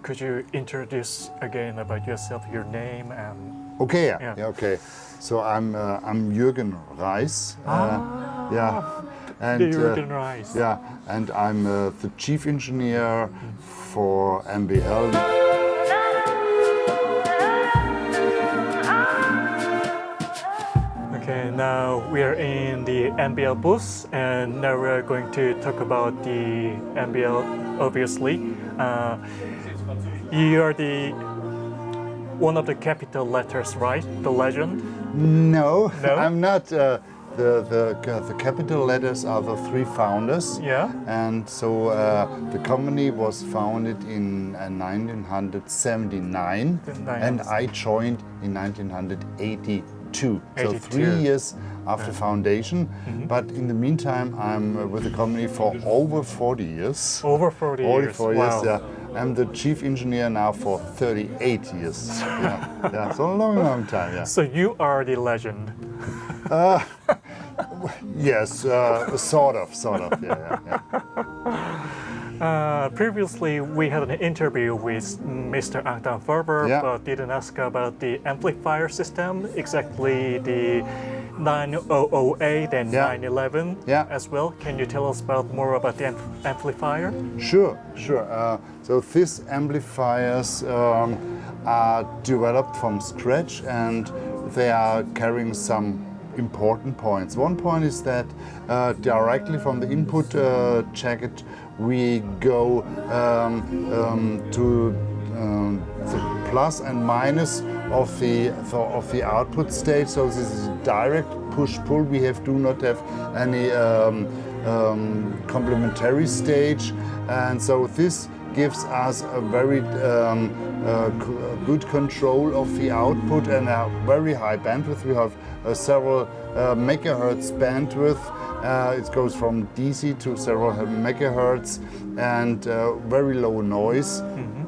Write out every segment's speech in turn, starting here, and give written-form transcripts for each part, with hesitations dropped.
could you introduce again about yourself, your name and... Okay, yeah, okay. So I'm Jürgen Reis. And Jürgen Reis. Yeah, and I'm the chief engineer for MBL. Okay, now we are in the MBL booth, and now we are going to talk about the MBL. Obviously, you are the one of the capital letters, right? The legend. No, I'm not. The capital letters are the three founders. Yeah. And so the company was founded in 1979, and I joined in 1982. So 3 years after foundation. Mm-hmm. But in the meantime, I'm with the company for over 40 years. Over 40 years. Wow. Years, yeah. I'm the chief engineer now for 38 years. yeah, so a long time. Yeah. So you are the legend. Yes, sort of. Yeah. Previously, we had an interview with Mr. Anton Ferber, but didn't ask about the amplifier system, exactly the 9008 and 911 as well. Can you tell us more about the amplifier? Sure. So these amplifiers are developed from scratch, and they are carrying some important points. One point is that directly from the input jacket we go to the plus and minus of the output stage. So this is direct push-pull. We do not have any complementary stage, and so this gives us a very good control of the output and a very high bandwidth. We have several megahertz bandwidth. It goes from DC to several megahertz and very low noise. Mm-hmm.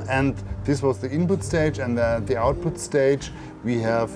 And this was the input stage, and the output stage we have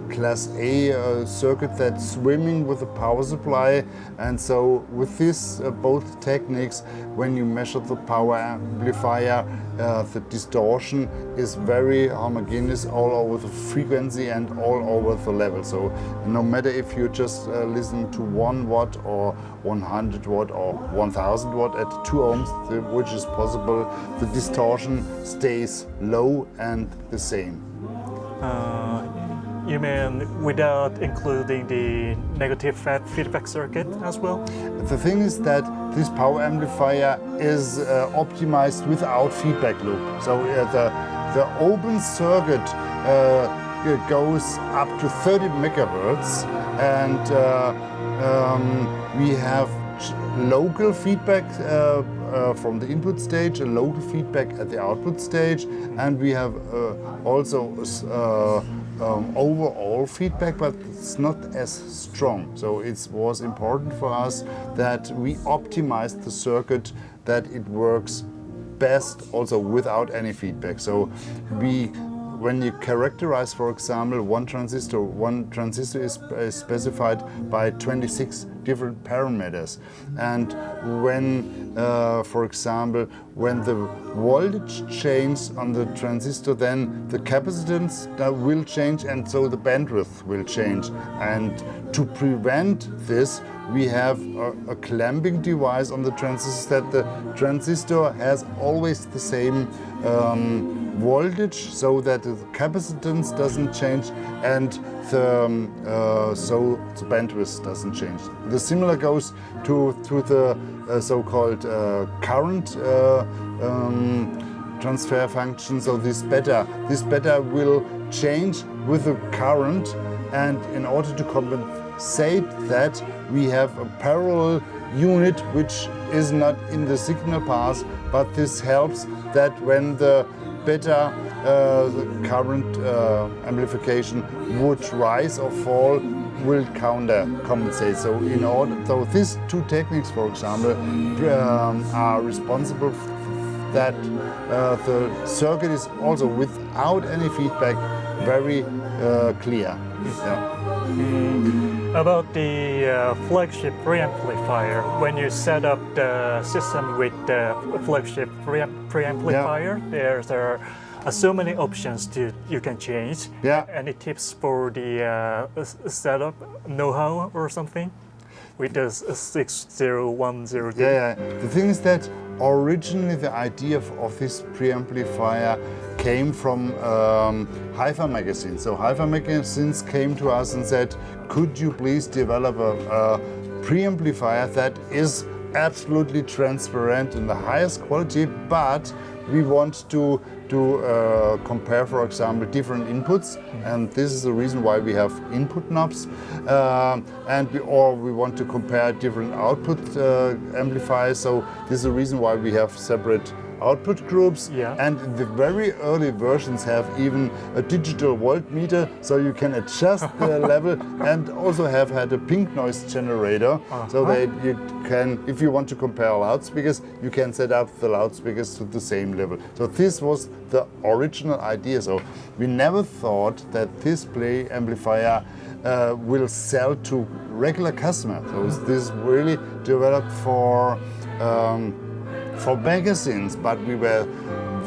class A circuit that's swimming with a power supply. And so with this both techniques, when you measure the power amplifier, the distortion is very homogeneous all over the frequency and all over the level. So no matter if you just listen to 1 watt or 100 watt or 1000 watt at 2 ohms, which is possible, the distortion stays low and the same. You mean without including the negative feedback circuit as well? The thing is that this power amplifier is optimized without feedback loop. So the open circuit goes up to 30 megahertz, and we have local feedback from the input stage, a local feedback at the output stage, and we have also overall feedback, but it's not as strong. So it was important for us that we optimized the circuit, that it works best also without any feedback. So when you characterize, for example, one transistor is specified by 26 different parameters. And when, for example, when the voltage changes on the transistor, then the capacitance will change, and so the bandwidth will change. And to prevent this, we have a clamping device on the transistor, that the transistor has always the same voltage, so that the capacitance doesn't change and so the bandwidth doesn't change. The similar goes to the so-called current transfer function. So this beta will change with the current, and in order to compensate that, we have a parallel unit which is not in the signal path, but this helps that when the beta the current amplification would rise or fall, will counter compensate. So these two techniques, for example, are responsible that the circuit is also without any feedback very clear. Yeah. About the flagship preamplifier, when you set up the system with the flagship preamplifier, there are so many options you can change. Yeah. Any tips for the setup know-how or something with the 6010? Yeah. The thing is that originally the idea of this preamplifier came from Hi-Fi magazine. So Hi-Fi magazines came to us and said, could you please develop a preamplifier that is absolutely transparent in the highest quality, but we want to compare, for example, different inputs, and this is the reason why we have input knobs, or we want to compare different output amplifiers. So this is the reason why we have separate output groups. Yeah. And the very early versions have even a digital voltmeter, so you can adjust the level, and also have had a pink noise generator, so that you can, if you want to compare loudspeakers, you can set up the loudspeakers to the same level. So this was the original idea. So we never thought that this play amplifier will sell to regular customers. So this is really developed for magazines, but we were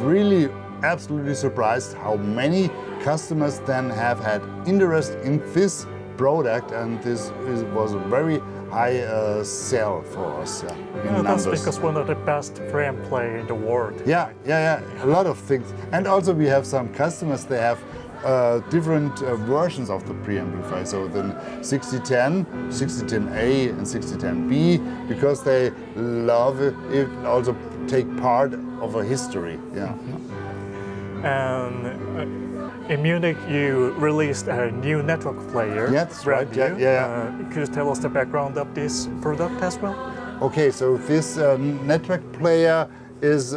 really absolutely surprised how many customers then have had interest in this product, and this was a very high sell for us. In that's numbers. because one of the best preamp in the world. Yeah, a lot of things. And also we have some customers, they have different versions of the preamplifier. So the 6010, 6010A and 6010B, because they love it, also take part of a history. Yeah. And in Munich, you released a new network player. Yeah, that's right. Brand new. Yeah. Could you tell us the background of this product as well? Okay, so this network player is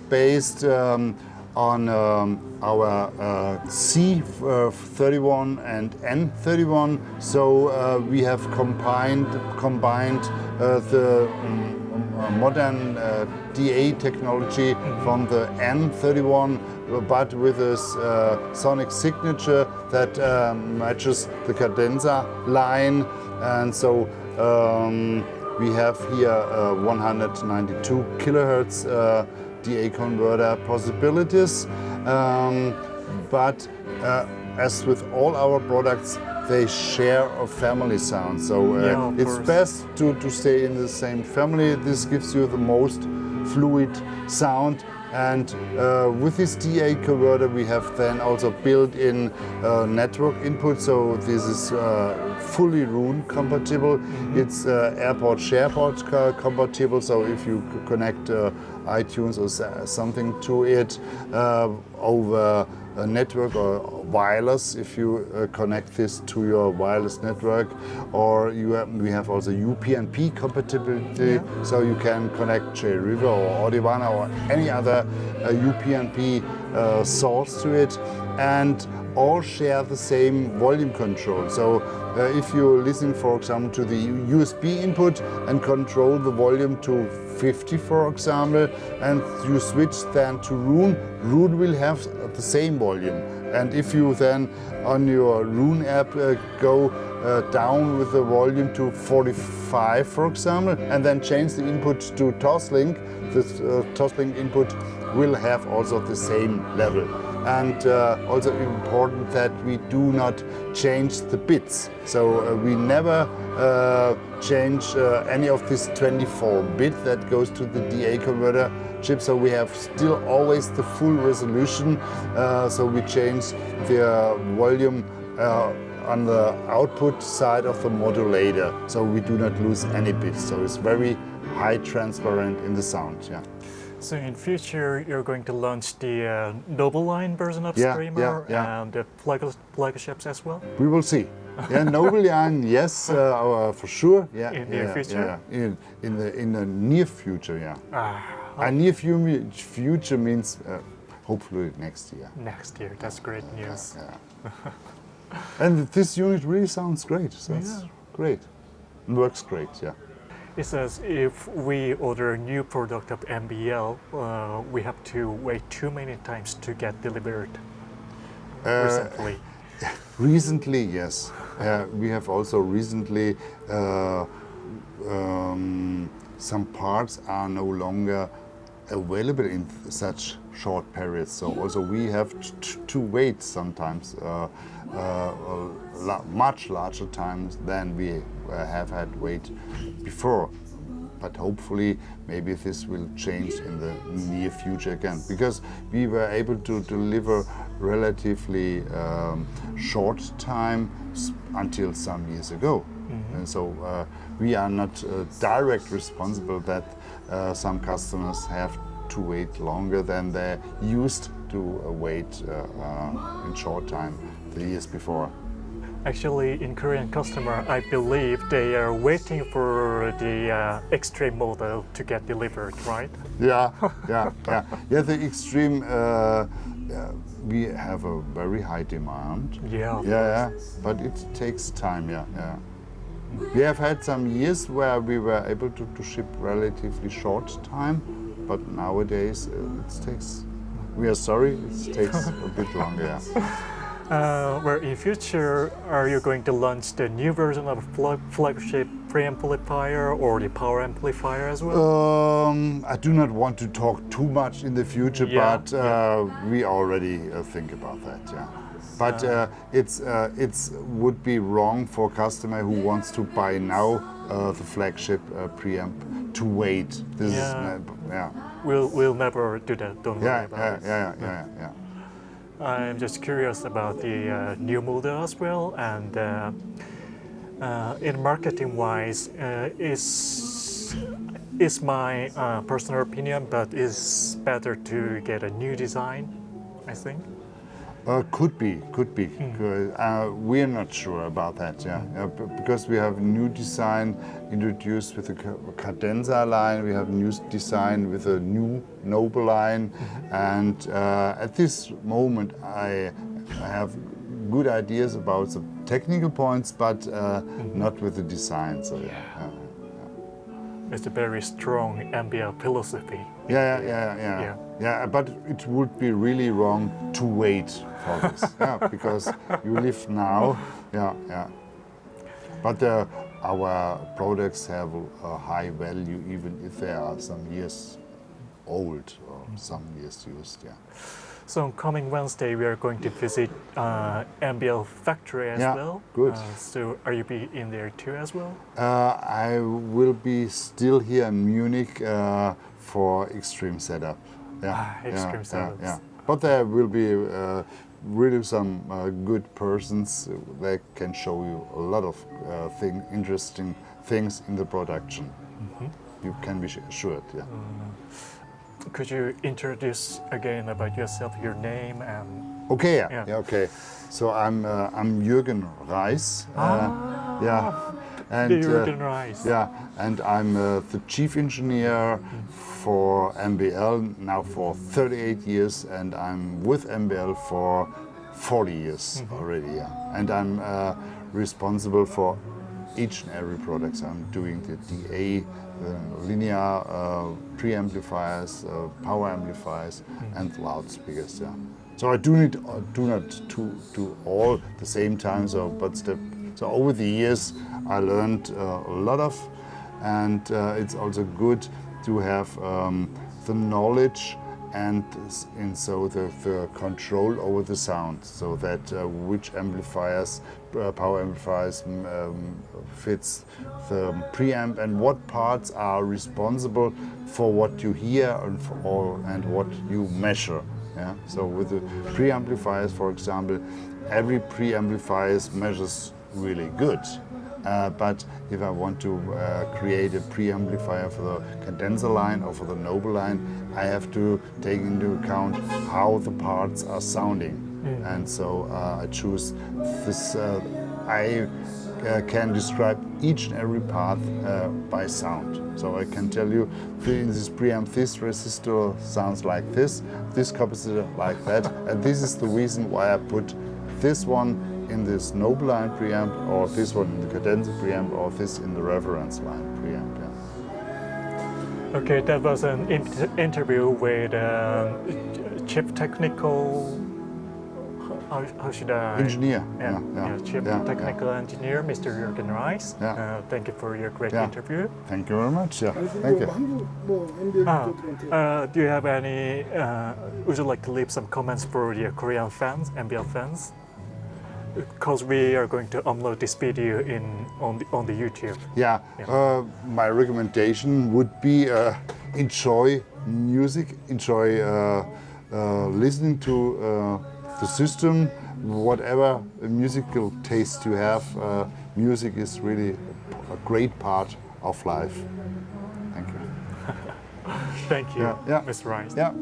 based on our C41 and N31. So we have combined the modern DA technology from the N31, but with this sonic signature that matches the cadenza line. And so we have here 192 kilohertz DA converter possibilities, but as with all our products, they share a family sound. So it's best to stay in the same family. This gives you the most fluid sound. And with this DA converter, we have then also built in network input. So this is fully room compatible. It's AirPort SharePort compatible. So if you connect iTunes or something to it over a network or wireless, if you connect this to your wireless network, or we have also UPnP compatibility, so you can connect JRiver or Audivana or any other UPnP source to it, and all share the same volume control. So if you listen, for example, to the USB input and control the volume to 50, for example, and you switch then to Roon will have the same volume. And if you then on your Roon app go down with the volume to 45, for example, and then change the input to Toslink, this Toslink input will have also the same level. And also important that we do not change the bits. So we never change any of this 24-bit that goes to the DA converter chip. So we have still always the full resolution. So we change the volume on the output side of the modulator. So we do not lose any bits. So it's very high transparent in the sound. Yeah. So in future, you're going to launch the Noble line version of Streamer and the flagships as well? We will see. Yeah, Noble line, yes, for sure. Yeah, in the near future? Yeah. In the near future, yeah. Near future means hopefully next year. Next year, that's great news. Yeah. And this unit really sounds great. So it's great. It works great, yeah. It says if we order a new product of MBL, we have to wait too many times to get delivered recently. Recently, yes. We have also recently some parts are no longer available in such short periods. So also we have to wait sometimes much larger times than we have had wait before. But hopefully maybe this will change in the near future again, because we were able to deliver relatively short time until some years ago. And so we are not direct responsible that some customers have to wait longer than they used to wait in short time the years before. Actually, in Korean customer, I believe they are waiting for the extreme model to get delivered, right? Yeah. The extreme. We have a very high demand. Yeah. But it takes time. Yeah. We have had some years where we were able to ship relatively short time, but nowadays it takes. We are sorry, it takes a bit longer. Yeah. Where in future are you going to launch the new version of flagship preamplifier or the power amplifier as well? I do not want to talk too much in the future, but we already think about that. Yeah. But it's would be wrong for a customer who wants to buy now the flagship preamp to wait. This is We'll never do that. Don't worry about it. Yeah. I'm just curious about the new model as well, and in marketing-wise, is my personal opinion, but it's better to get a new design, I think. Could be. We are not sure about that, because we have new design introduced with the cadenza line, we have new design with a new noble line, and at this moment I have good ideas about the technical points, but not with the design. So It's a very strong MBL philosophy. Yeah, but it would be really wrong to wait for this, because you live now, But our products have a high value, even if they are some years old or some years used, So coming Wednesday, we are going to visit MBL factory as well. Good. So are you be in there too as well? I will be still here in Munich for extreme setup. Extreme setups. But there will be really some good persons that can show you a lot of interesting things in the production. You can be assured. Could you introduce again about yourself, your name, and? Okay. So I'm Jürgen Reis. And Jürgen Reis. And I'm the chief engineer for MBL now for 38 years, and I'm with MBL for 40 years already. And I'm responsible for each and every product. So I'm doing the DA, linear preamplifiers, power amplifiers, and loudspeakers. So I do not do all the same time. So over the years I learned a lot of, and it's also good to have the knowledge and so the control over the sound, so that which amplifiers, power amplifiers fits the preamp, and what parts are responsible for what you hear and what you measure. So with the preamplifiers, for example, every preamplifier measures really good. But if I want to create a preamplifier for the condenser line or for the noble line, I have to take into account how the parts are sounding. And so I choose this. I can describe each and every part by sound. So I can tell you, in this preamp, this resistor sounds like this capacitor like that, and this is the reason why I put this one in this noble line preamp, or this one in the cadenza preamp, or this in the reference line preamp. Okay, that was an interview with Chief Technical how should I? Engineer. Chief Technical Engineer, Mr. Jürgen Rice. Thank you for your great interview. Thank you very much. Yeah. Thank you. 한국 뭐 MBL 분들한테 Do you have any? Would you like to leave some comments for the Korean fans, MBL fans? Because we are going to upload this video on the YouTube. Yeah. My recommendation would be enjoy music, enjoy listening to the system, whatever musical taste you have. Music is really a great part of life. Thank you. Thank you, Yeah. Mr. Rice. Yeah.